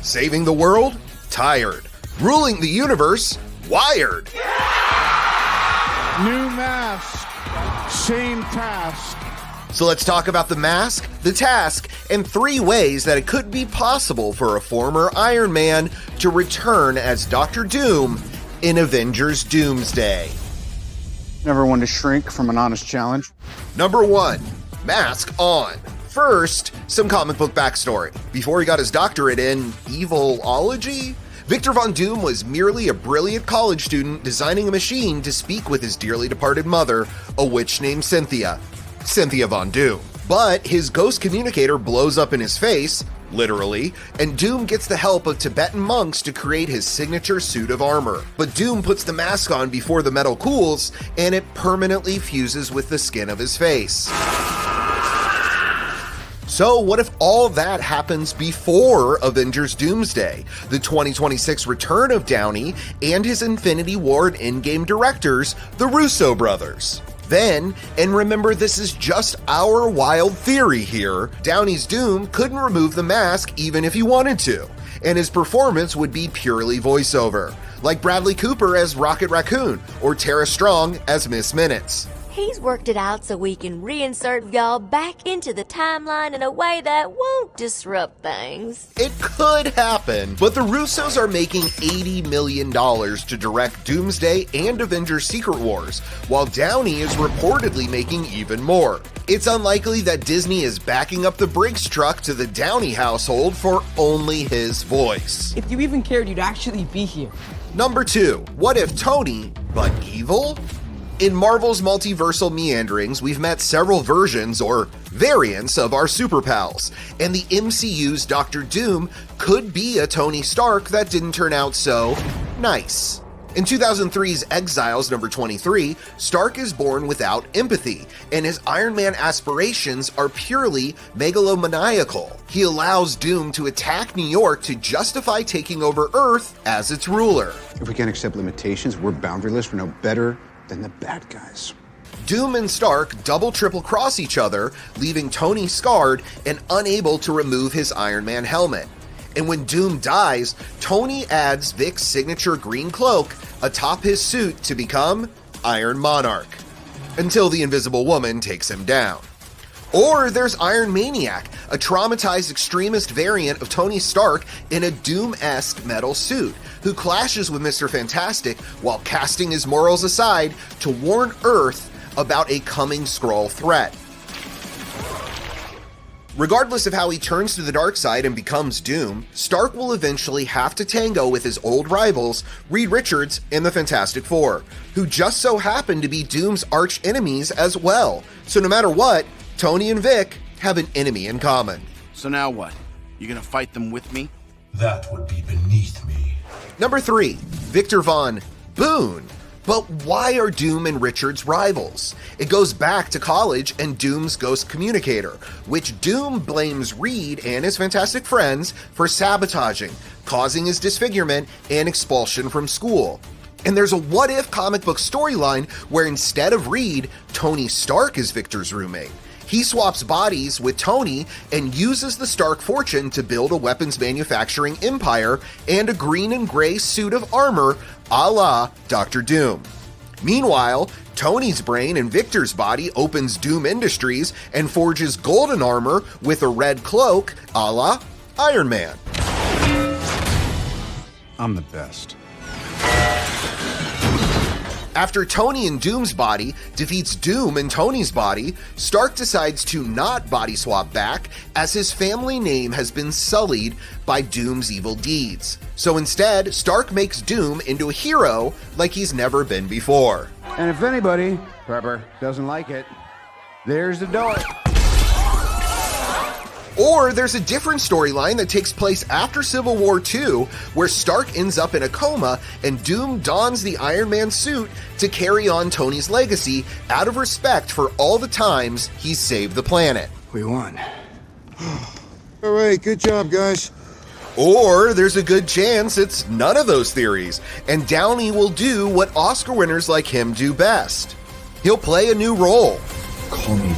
Saving the world? Tired. Ruling the universe? Wired. New mask, same task. So let's talk about the mask, the task, and 3 ways that it could be possible for a former Iron Man to return as Dr. Doom in Avengers Doomsday. Never one to shrink from an honest challenge. Number 1, mask on. First, some comic book backstory. Before he got his doctorate in evilology, Victor Von Doom was merely a brilliant college student designing a machine to speak with his dearly departed mother, a witch named Cynthia Von Doom. But his ghost communicator blows up in his face, literally, and Doom gets the help of Tibetan monks to create his signature suit of armor. But Doom puts the mask on before the metal cools, and it permanently fuses with the skin of his face. So what if all that happens before Avengers Doomsday, the 2026 return of Downey and his Infinity War and Endgame directors, the Russo brothers? Then, and remember this is just our wild theory here, Downey's Doom couldn't remove the mask even if he wanted to, and his performance would be purely voiceover, like Bradley Cooper as Rocket Raccoon or Tara Strong as Miss Minutes. He's worked it out so we can reinsert y'all back into the timeline in a way that won't disrupt things. It could happen, but the Russos are making $80 million to direct Doomsday and Avengers Secret Wars, while Downey is reportedly making even more. It's unlikely that Disney is backing up the Briggs truck to the Downey household for only his voice. If you even cared, you'd actually be here. Number 2, what if Tony, but evil? In Marvel's multiversal meanderings, we've met several versions or variants of our super pals, and the MCU's Dr. Doom could be a Tony Stark that didn't turn out so nice. In 2003's Exiles number 23, Stark is born without empathy, and his Iron Man aspirations are purely megalomaniacal. He allows Doom to attack New York to justify taking over Earth as its ruler. If we can't accept limitations, we're boundaryless. We're no better than the bad guys. Doom and Stark triple cross each other, leaving Tony scarred and unable to remove his Iron Man helmet. And when Doom dies, Tony adds Vic's signature green cloak atop his suit to become Iron Monarch, until the Invisible Woman takes him down. Or there's Iron Maniac, a traumatized extremist variant of Tony Stark in a Doom-esque metal suit, who clashes with Mr. Fantastic while casting his morals aside to warn Earth about a coming Skrull threat. Regardless of how he turns to the dark side and becomes Doom, Stark will eventually have to tango with his old rivals, Reed Richards and the Fantastic Four, who just so happen to be Doom's arch enemies as well. So no matter what, Tony and Vic have an enemy in common. So now what? You gonna fight them with me? That would be beneath me. Number 3, Victor Von Boone. But why are Doom and Richards rivals? It goes back to college and Doom's ghost communicator, which Doom blames Reed and his fantastic friends for sabotaging, causing his disfigurement and expulsion from school. And there's a what-if comic book storyline where instead of Reed, Tony Stark is Victor's roommate. He swaps bodies with Tony and uses the Stark fortune to build a weapons manufacturing empire and a green and gray suit of armor a la Dr. Doom. Meanwhile, Tony's brain and Victor's body opens Doom Industries and forges golden armor with a red cloak a la Iron Man. I'm the best. After Tony and Doom's body defeats Doom and Tony's body, Stark decides to not body swap back as his family name has been sullied by Doom's evil deeds. So instead, Stark makes Doom into a hero like he's never been before. And if anybody, Pepper, doesn't like it, there's the door. Or there's a different storyline that takes place after Civil War II, where Stark ends up in a coma and Doom dons the Iron Man suit to carry on Tony's legacy out of respect for all the times he saved the planet. We won. All right, good job, guys. Or there's a good chance it's none of those theories, and Downey will do what Oscar winners like him do best. He'll play a new role. Call me